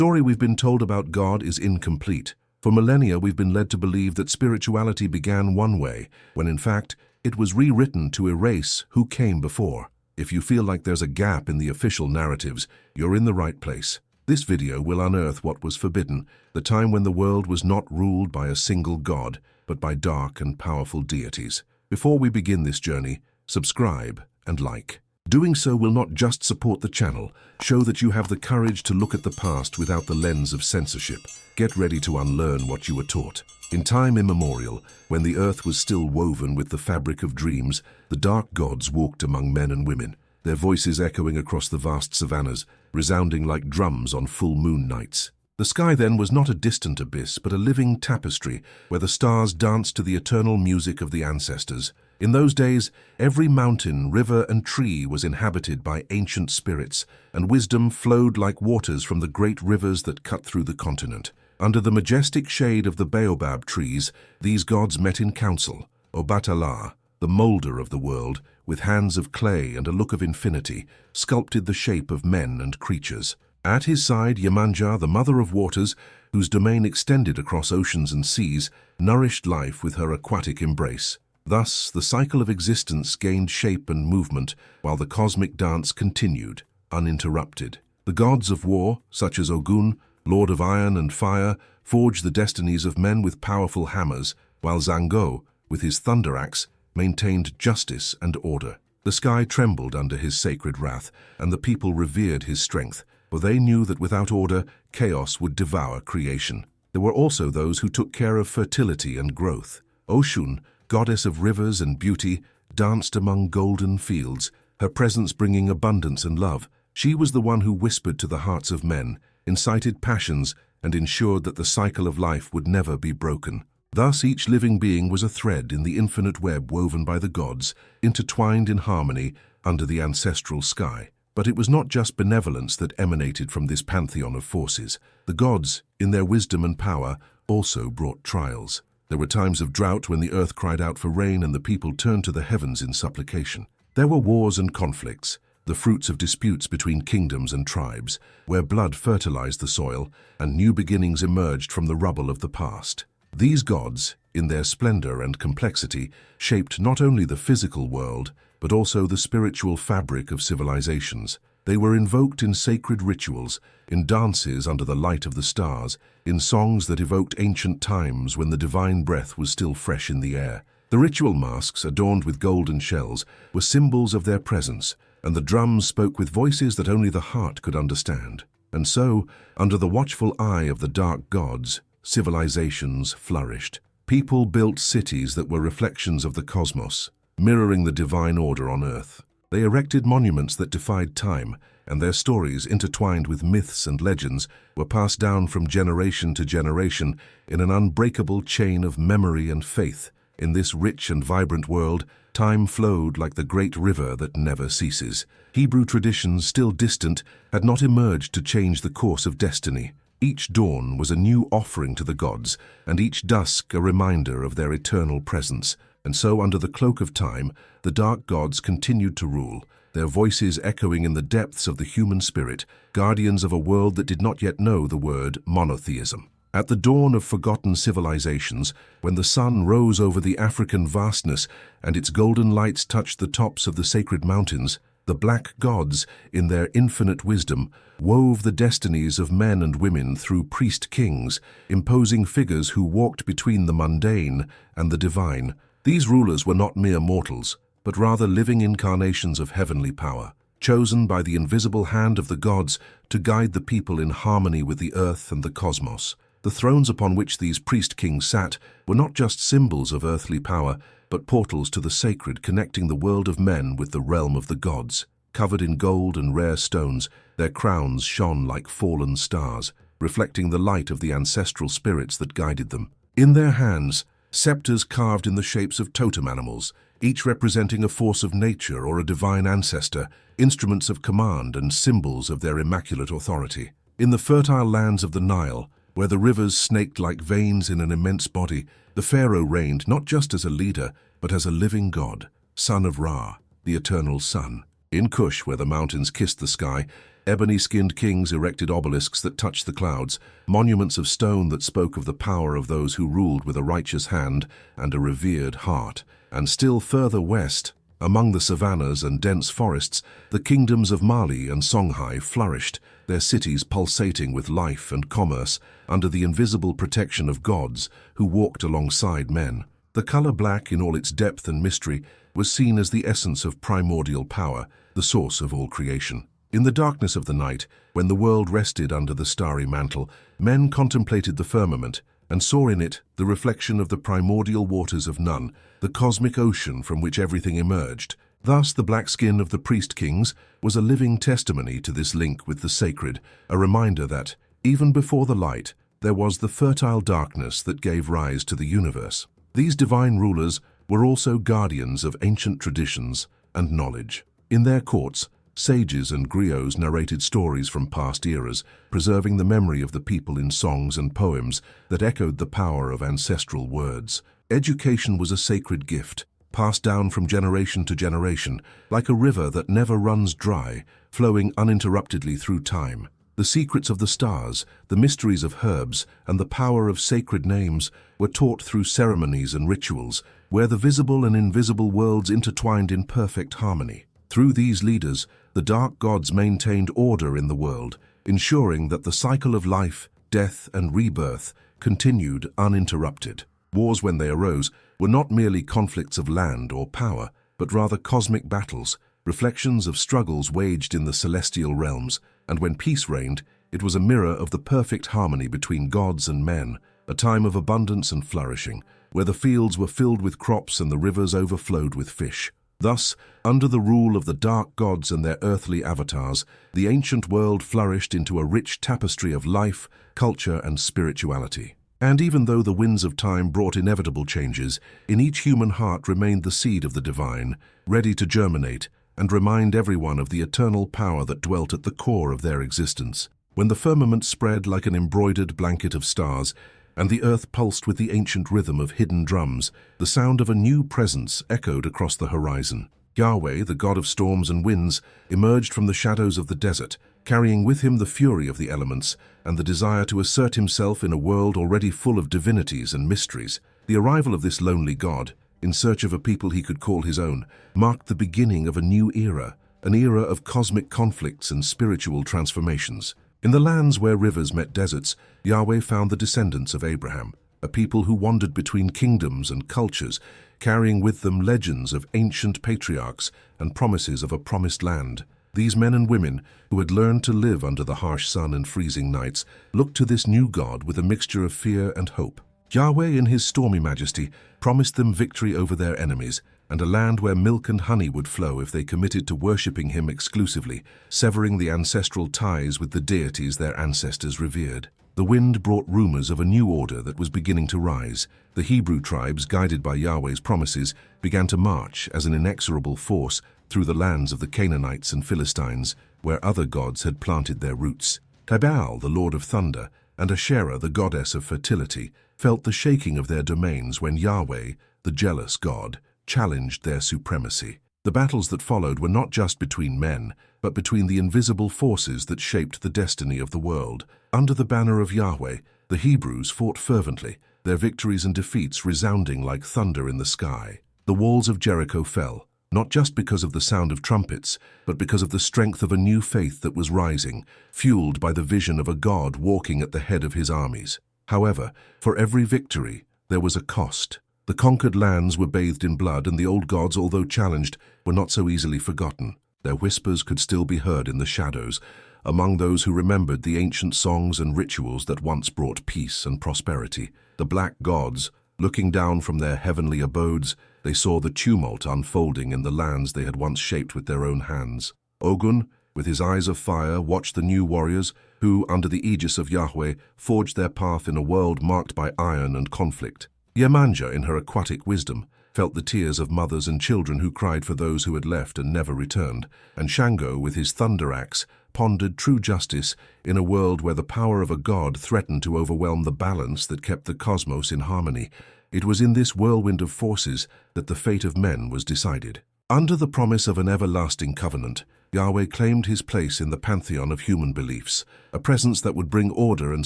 story we've been told about God is incomplete. For millennia, we've been led to believe that spirituality began one way, when in fact, it was rewritten to erase who came before. If you feel like there's a gap in the official narratives, you're in the right place. This video will unearth what was forbidden, the time when the world was not ruled by a single God, but by dark and powerful deities. Before we begin this journey, subscribe and like. Doing so will not just support the channel, show that you have the courage to look at the past without the lens of censorship. Get ready to unlearn what you were taught. In time immemorial, when the earth was still woven with the fabric of dreams, the dark gods walked among men and women, their voices echoing across the vast savannas, resounding like drums on full moon nights. The sky then was not a distant abyss, but a living tapestry where the stars danced to the eternal music of the ancestors. In those days, every mountain, river, and tree was inhabited by ancient spirits, and wisdom flowed like waters from the great rivers that cut through the continent. Under the majestic shade of the baobab trees, these gods met in council. Obatala, the moulder of the world, with hands of clay and a look of infinity, sculpted the shape of men and creatures. At his side, Yemanja, the mother of waters, whose domain extended across oceans and seas, nourished life with her aquatic embrace. Thus, the cycle of existence gained shape and movement, while the cosmic dance continued, uninterrupted. The gods of war, such as Ogun, Lord of Iron and Fire, forged the destinies of men with powerful hammers, while Zango, with his thunder axe, maintained justice and order. The sky trembled under his sacred wrath, and the people revered his strength, for they knew that without order, chaos would devour creation. There were also those who took care of fertility and growth. Oshun, goddess of rivers and beauty, danced among golden fields, her presence bringing abundance and love. She was the one who whispered to the hearts of men, incited passions, and ensured that the cycle of life would never be broken. Thus each living being was a thread in the infinite web woven by the gods, intertwined in harmony under the ancestral sky. But it was not just benevolence that emanated from this pantheon of forces. The gods, in their wisdom and power, also brought trials. There were times of drought when the earth cried out for rain and the people turned to the heavens in supplication. There were wars and conflicts, the fruits of disputes between kingdoms and tribes, where blood fertilized the soil and new beginnings emerged from the rubble of the past. These gods, in their splendor and complexity, shaped not only the physical world, but also the spiritual fabric of civilizations. They were invoked in sacred rituals, in dances under the light of the stars, in songs that evoked ancient times when the divine breath was still fresh in the air. The ritual masks, adorned with golden shells, were symbols of their presence, and the drums spoke with voices that only the heart could understand. And so, under the watchful eye of the dark gods, civilizations flourished. People built cities that were reflections of the cosmos, mirroring the divine order on earth. They erected monuments that defied time, and their stories, intertwined with myths and legends, were passed down from generation to generation in an unbreakable chain of memory and faith. In this rich and vibrant world, time flowed like the great river that never ceases. Hebrew traditions, still distant, had not emerged to change the course of destiny. Each dawn was a new offering to the gods, and each dusk a reminder of their eternal presence. And so, under the cloak of time, the dark gods continued to rule, their voices echoing in the depths of the human spirit, guardians of a world that did not yet know the word monotheism. At the dawn of forgotten civilizations, when the sun rose over the African vastness and its golden lights touched the tops of the sacred mountains, the black gods, in their infinite wisdom, wove the destinies of men and women through priest-kings, imposing figures who walked between the mundane and the divine. These rulers were not mere mortals, but rather living incarnations of heavenly power, chosen by the invisible hand of the gods to guide the people in harmony with the earth and the cosmos. The thrones upon which these priest-kings sat were not just symbols of earthly power, but portals to the sacred, connecting the world of men with the realm of the gods. Covered in gold and rare stones, their crowns shone like fallen stars, reflecting the light of the ancestral spirits that guided them. In their hands, scepters carved in the shapes of totem animals, each representing a force of nature or a divine ancestor, instruments of command and symbols of their immaculate authority. In the fertile lands of the Nile, where the rivers snaked like veins in an immense body, the pharaoh reigned not just as a leader, but as a living god, son of Ra, the eternal sun. In Kush, where the mountains kissed the sky, ebony-skinned kings erected obelisks that touched the clouds, monuments of stone that spoke of the power of those who ruled with a righteous hand and a revered heart. And still further west, among the savannas and dense forests, the kingdoms of Mali and Songhai flourished, their cities pulsating with life and commerce under the invisible protection of gods who walked alongside men. The color black, in all its depth and mystery, was seen as the essence of primordial power, the source of all creation. In the darkness of the night, when the world rested under the starry mantle, men contemplated the firmament and saw in it the reflection of the primordial waters of Nun, the cosmic ocean from which everything emerged. Thus, the black skin of the priest-kings was a living testimony to this link with the sacred, a reminder that, even before the light, there was the fertile darkness that gave rise to the universe. These divine rulers were also guardians of ancient traditions and knowledge. In their courts, sages and griots narrated stories from past eras, preserving the memory of the people in songs and poems that echoed the power of ancestral words. Education was a sacred gift, passed down from generation to generation, like a river that never runs dry, flowing uninterruptedly through time. The secrets of the stars, the mysteries of herbs, and the power of sacred names were taught through ceremonies and rituals, where the visible and invisible worlds intertwined in perfect harmony. Through these leaders, the dark gods maintained order in the world, ensuring that the cycle of life, death, and rebirth continued uninterrupted. Wars, when they arose, were not merely conflicts of land or power, but rather cosmic battles, reflections of struggles waged in the celestial realms, and when peace reigned, it was a mirror of the perfect harmony between gods and men, a time of abundance and flourishing, where the fields were filled with crops and the rivers overflowed with fish. Thus, under the rule of the dark gods and their earthly avatars, the ancient world flourished into a rich tapestry of life, culture, and spirituality. And even though the winds of time brought inevitable changes, in each human heart remained the seed of the divine, ready to germinate and remind everyone of the eternal power that dwelt at the core of their existence. When the firmament spread like an embroidered blanket of stars, and the earth pulsed with the ancient rhythm of hidden drums, the sound of a new presence echoed across the horizon. Yahweh, the god of storms and winds, emerged from the shadows of the desert, carrying with him the fury of the elements and the desire to assert himself in a world already full of divinities and mysteries. The arrival of this lonely god, in search of a people he could call his own, marked the beginning of a new era, an era of cosmic conflicts and spiritual transformations. In the lands where rivers met deserts, Yahweh found the descendants of Abraham, a people who wandered between kingdoms and cultures, carrying with them legends of ancient patriarchs and promises of a promised land. These men and women, who had learned to live under the harsh sun and freezing nights, looked to this new God with a mixture of fear and hope. Yahweh, in his stormy majesty, promised them victory over their enemies, and a land where milk and honey would flow if they committed to worshipping him exclusively, severing the ancestral ties with the deities their ancestors revered. The wind brought rumors of a new order that was beginning to rise. The Hebrew tribes, guided by Yahweh's promises, began to march as an inexorable force through the lands of the Canaanites and Philistines, where other gods had planted their roots. Tabal, the lord of thunder, and Asherah, the goddess of fertility, felt the shaking of their domains when Yahweh, the jealous god, challenged their supremacy. The battles that followed were not just between men, but between the invisible forces that shaped the destiny of the world. Under the banner of Yahweh, the Hebrews fought fervently, their victories and defeats resounding like thunder in the sky. The walls of Jericho fell, not just because of the sound of trumpets, but because of the strength of a new faith that was rising, fueled by the vision of a God walking at the head of his armies. However, for every victory, there was a cost. The conquered lands were bathed in blood, and the old gods, although challenged, were not so easily forgotten. Their whispers could still be heard in the shadows, among those who remembered the ancient songs and rituals that once brought peace and prosperity. The black gods, looking down from their heavenly abodes, they saw the tumult unfolding in the lands they had once shaped with their own hands. Ogun, with his eyes of fire, watched the new warriors who, under the aegis of Yahweh, forged their path in a world marked by iron and conflict. Yemanja, in her aquatic wisdom, felt the tears of mothers and children who cried for those who had left and never returned, and Shango, with his thunder axe, pondered true justice in a world where the power of a god threatened to overwhelm the balance that kept the cosmos in harmony. It was in this whirlwind of forces that the fate of men was decided. Under the promise of an everlasting covenant, Yahweh claimed his place in the pantheon of human beliefs, a presence that would bring order and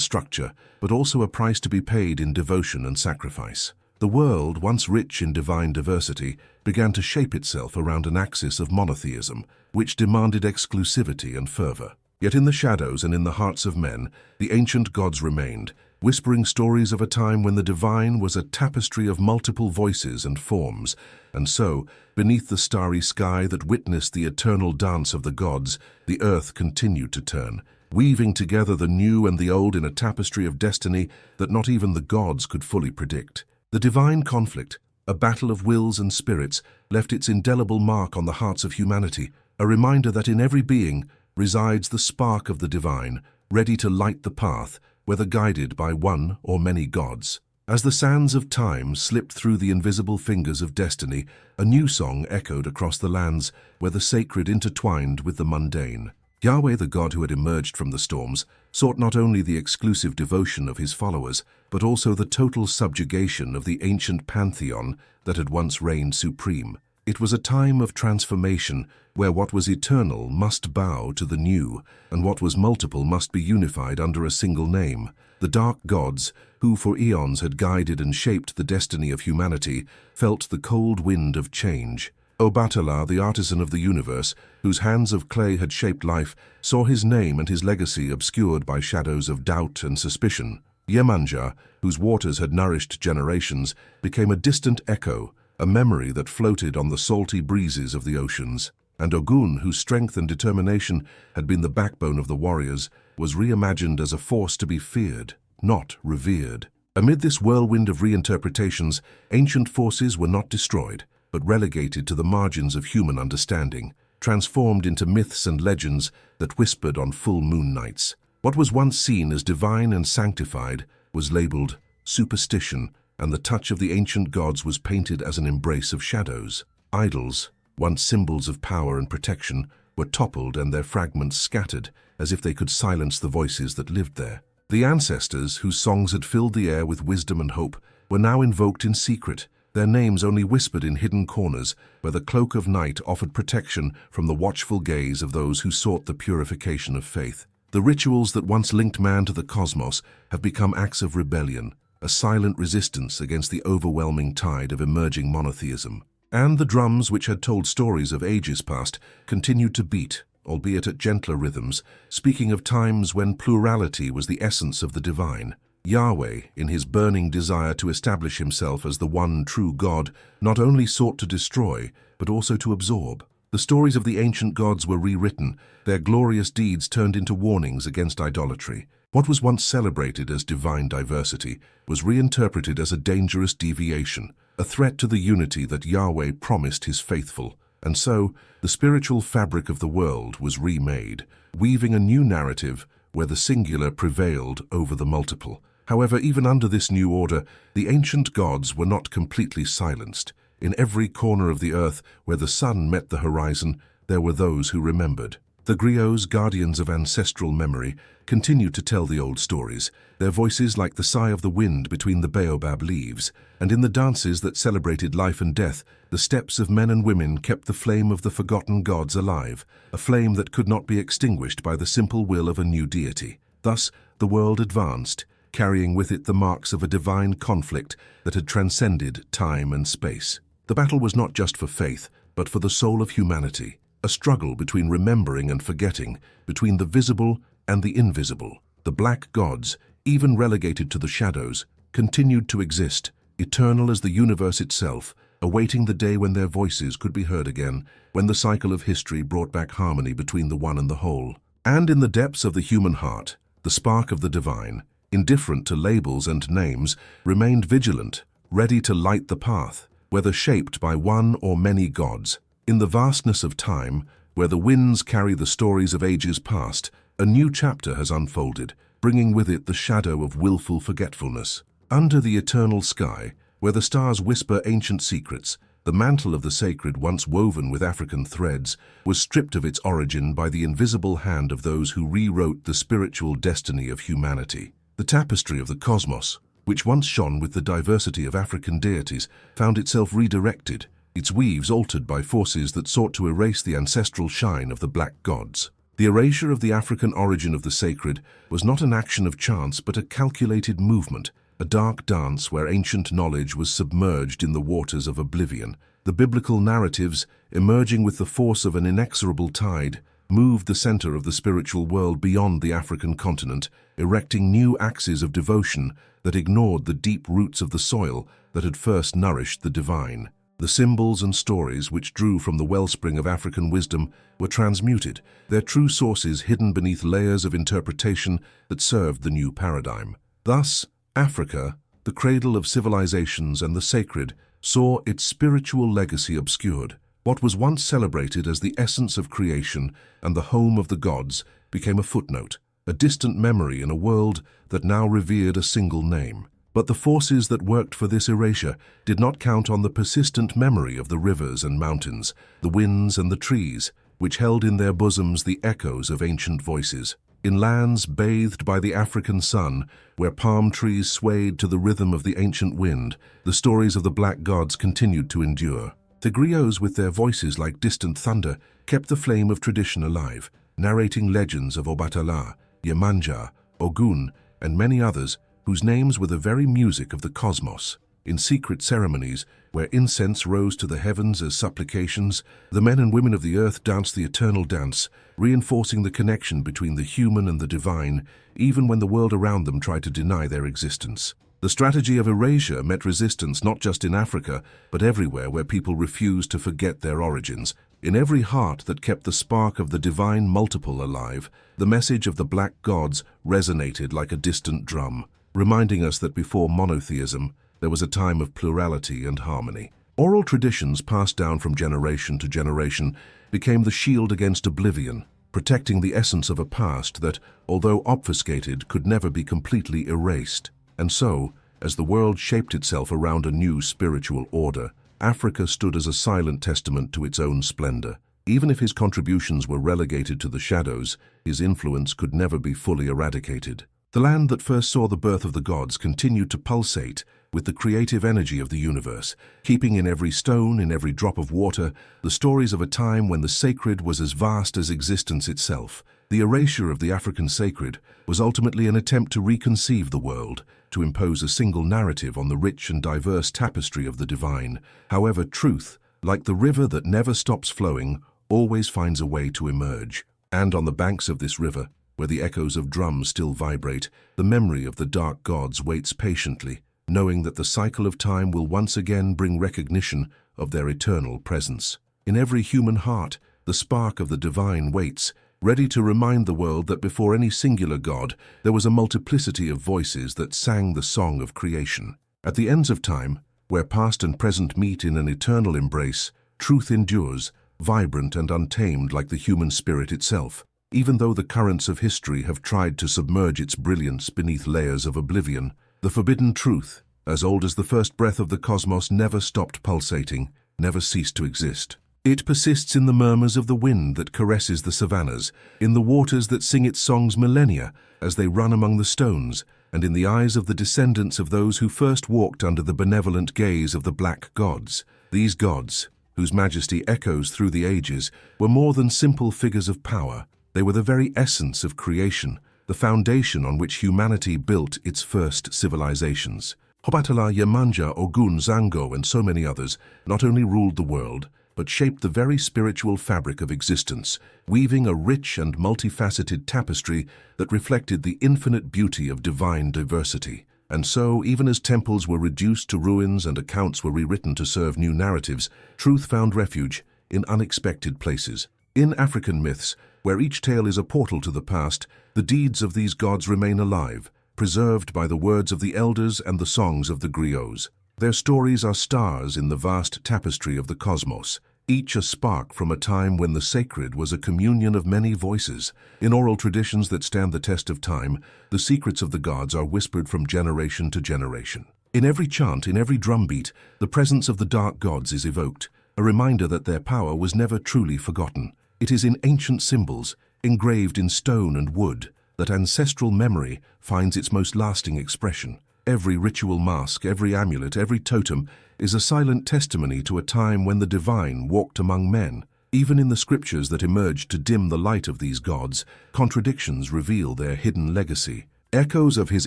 structure, but also a price to be paid in devotion and sacrifice. The world, once rich in divine diversity, began to shape itself around an axis of monotheism, which demanded exclusivity and fervor. Yet in the shadows and in the hearts of men, the ancient gods remained, whispering stories of a time when the divine was a tapestry of multiple voices and forms. And so, beneath the starry sky that witnessed the eternal dance of the gods, the earth continued to turn, weaving together the new and the old in a tapestry of destiny that not even the gods could fully predict. The divine conflict, a battle of wills and spirits, left its indelible mark on the hearts of humanity, a reminder that in every being resides the spark of the divine, ready to light the path, whether guided by one or many gods. As the sands of time slipped through the invisible fingers of destiny, a new song echoed across the lands where the sacred intertwined with the mundane. Yahweh, the God who had emerged from the storms, sought not only the exclusive devotion of his followers, but also the total subjugation of the ancient pantheon that had once reigned supreme. It was a time of transformation where what was eternal must bow to the new, and what was multiple must be unified under a single name. The dark gods, who for eons had guided and shaped the destiny of humanity, felt the cold wind of change. Obatala, the artisan of the universe, whose hands of clay had shaped life, saw his name and his legacy obscured by shadows of doubt and suspicion. Yemanja, whose waters had nourished generations, became a distant echo, a memory that floated on the salty breezes of the oceans. And Ogun, whose strength and determination had been the backbone of the warriors, was reimagined as a force to be feared, not revered. Amid this whirlwind of reinterpretations, ancient forces were not destroyed, but relegated to the margins of human understanding, transformed into myths and legends that whispered on full moon nights. What was once seen as divine and sanctified was labeled superstition, and the touch of the ancient gods was painted as an embrace of shadows. Idols, once symbols of power and protection, were toppled and their fragments scattered, as if they could silence the voices that lived there. The ancestors, whose songs had filled the air with wisdom and hope, were now invoked in secret, their names only whispered in hidden corners where the cloak of night offered protection from the watchful gaze of those who sought the purification of faith. The rituals that once linked man to the cosmos have become acts of rebellion, a silent resistance against the overwhelming tide of emerging monotheism. And the drums, which had told stories of ages past, continued to beat, albeit at gentler rhythms, speaking of times when plurality was the essence of the divine. Yahweh, in his burning desire to establish himself as the one true God, not only sought to destroy, but also to absorb. The stories of the ancient gods were rewritten, their glorious deeds turned into warnings against idolatry. What was once celebrated as divine diversity was reinterpreted as a dangerous deviation, a threat to the unity that Yahweh promised his faithful. And so, the spiritual fabric of the world was remade, weaving a new narrative where the singular prevailed over the multiple. However, even under this new order, the ancient gods were not completely silenced. In every corner of the earth where the sun met the horizon, there were those who remembered. The griots, guardians of ancestral memory, continued to tell the old stories, their voices like the sigh of the wind between the baobab leaves, and in the dances that celebrated life and death, the steps of men and women kept the flame of the forgotten gods alive, a flame that could not be extinguished by the simple will of a new deity. Thus, the world advanced, carrying with it the marks of a divine conflict that had transcended time and space. The battle was not just for faith, but for the soul of humanity, a struggle between remembering and forgetting, between the visible and the invisible. The black gods, even relegated to the shadows, continued to exist, eternal as the universe itself, awaiting the day when their voices could be heard again, when the cycle of history brought back harmony between the one and the whole. And in the depths of the human heart, the spark of the divine, indifferent to labels and names, remained vigilant, ready to light the path, whether shaped by one or many gods. In the vastness of time, where the winds carry the stories of ages past, a new chapter has unfolded, bringing with it the shadow of willful forgetfulness. Under the eternal sky, where the stars whisper ancient secrets, the mantle of the sacred, once woven with African threads, was stripped of its origin by the invisible hand of those who rewrote the spiritual destiny of humanity. The tapestry of the cosmos, which once shone with the diversity of African deities, found itself redirected, its weaves altered by forces that sought to erase the ancestral shine of the black gods. The erasure of the African origin of the sacred was not an action of chance but a calculated movement, a dark dance where ancient knowledge was submerged in the waters of oblivion. The biblical narratives, emerging with the force of an inexorable tide, moved the center of the spiritual world beyond the African continent, erecting new axes of devotion that ignored the deep roots of the soil that had first nourished the divine. The symbols and stories which drew from the wellspring of African wisdom were transmuted, their true sources hidden beneath layers of interpretation that served the new paradigm. Thus, Africa, the cradle of civilizations and the sacred, saw its spiritual legacy obscured. What was once celebrated as the essence of creation and the home of the gods became a footnote, a distant memory in a world that now revered a single name. But the forces that worked for this erasure did not count on the persistent memory of the rivers and mountains, the winds and the trees, which held in their bosoms the echoes of ancient voices. In lands bathed by the African sun, where palm trees swayed to the rhythm of the ancient wind, the stories of the black gods continued to endure. The griots, with their voices like distant thunder, kept the flame of tradition alive, narrating legends of Obatala, Yemanja, Ogun, and many others whose names were the very music of the cosmos. In secret ceremonies, where incense rose to the heavens as supplications, the men and women of the earth danced the eternal dance, reinforcing the connection between the human and the divine, even when the world around them tried to deny their existence. The strategy of erasure met resistance not just in Africa, but everywhere where people refused to forget their origins. In every heart that kept the spark of the divine multiple alive, the message of the black gods resonated like a distant drum, reminding us that before monotheism, there was a time of plurality and harmony. Oral traditions passed down from generation to generation became the shield against oblivion, protecting the essence of a past that, although obfuscated, could never be completely erased. And so, as the world shaped itself around a new spiritual order, Africa stood as a silent testament to its own splendor. Even if his contributions were relegated to the shadows, his influence could never be fully eradicated. The land that first saw the birth of the gods continued to pulsate with the creative energy of the universe, keeping in every stone, in every drop of water, the stories of a time when the sacred was as vast as existence itself. The erasure of the African sacred was ultimately an attempt to reconceive the world, to impose a single narrative on the rich and diverse tapestry of the divine. However, truth, like the river that never stops flowing, always finds a way to emerge. And on the banks of this river, where the echoes of drums still vibrate, the memory of the dark gods waits patiently, knowing that the cycle of time will once again bring recognition of their eternal presence. In every human heart, the spark of the divine waits, ready to remind the world that before any singular god, there was a multiplicity of voices that sang the song of creation. At the ends of time, where past and present meet in an eternal embrace, truth endures, vibrant and untamed like the human spirit itself. Even though the currents of history have tried to submerge its brilliance beneath layers of oblivion, the forbidden truth, as old as the first breath of the cosmos, never stopped pulsating, never ceased to exist. It persists in the murmurs of the wind that caresses the savannas, in the waters that sing its songs millennia as they run among the stones, and in the eyes of the descendants of those who first walked under the benevolent gaze of the black gods. These gods, whose majesty echoes through the ages, were more than simple figures of power. They were the very essence of creation, the foundation on which humanity built its first civilizations. Obatala, Yemanja, Ogun, Zango, and so many others not only ruled the world, but shaped the very spiritual fabric of existence, weaving a rich and multifaceted tapestry that reflected the infinite beauty of divine diversity. And so, even as temples were reduced to ruins and accounts were rewritten to serve new narratives, truth found refuge in unexpected places. In African myths, where each tale is a portal to the past, the deeds of these gods remain alive, preserved by the words of the elders and the songs of the griots. Their stories are stars in the vast tapestry of the cosmos, each a spark from a time when the sacred was a communion of many voices. In oral traditions that stand the test of time, the secrets of the gods are whispered from generation to generation. In every chant, in every drumbeat, the presence of the dark gods is evoked, a reminder that their power was never truly forgotten. It is in ancient symbols, engraved in stone and wood, that ancestral memory finds its most lasting expression. Every ritual mask, every amulet, every totem is a silent testimony to a time when the divine walked among men. Even in the scriptures that emerged to dim the light of these gods, contradictions reveal their hidden legacy. Echoes of his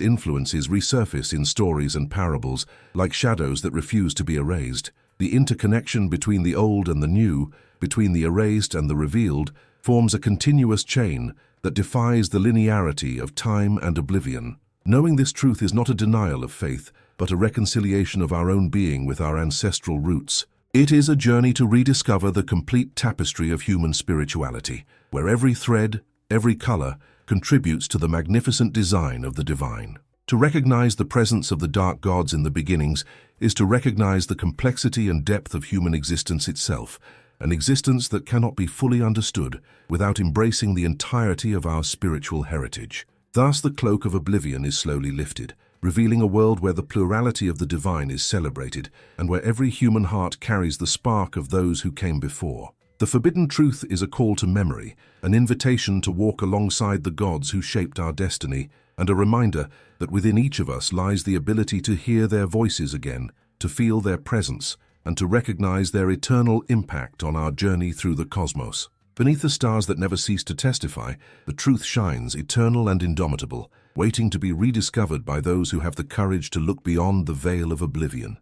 influences resurface in stories and parables, like shadows that refuse to be erased. The interconnection between the old and the new, between the erased and the revealed, forms a continuous chain that defies the linearity of time and oblivion. Knowing this truth is not a denial of faith, but a reconciliation of our own being with our ancestral roots. It is a journey to rediscover the complete tapestry of human spirituality, where every thread, every color, contributes to the magnificent design of the divine. To recognize the presence of the dark gods in the beginnings is to recognize the complexity and depth of human existence itself, an existence that cannot be fully understood without embracing the entirety of our spiritual heritage. Thus, the cloak of oblivion is slowly lifted, revealing a world where the plurality of the divine is celebrated and where every human heart carries the spark of those who came before. The forbidden truth is a call to memory, an invitation to walk alongside the gods who shaped our destiny, and a reminder that within each of us lies the ability to hear their voices again, to feel their presence, and to recognize their eternal impact on our journey through the cosmos. Beneath the stars that never cease to testify, the truth shines, eternal and indomitable, waiting to be rediscovered by those who have the courage to look beyond the veil of oblivion.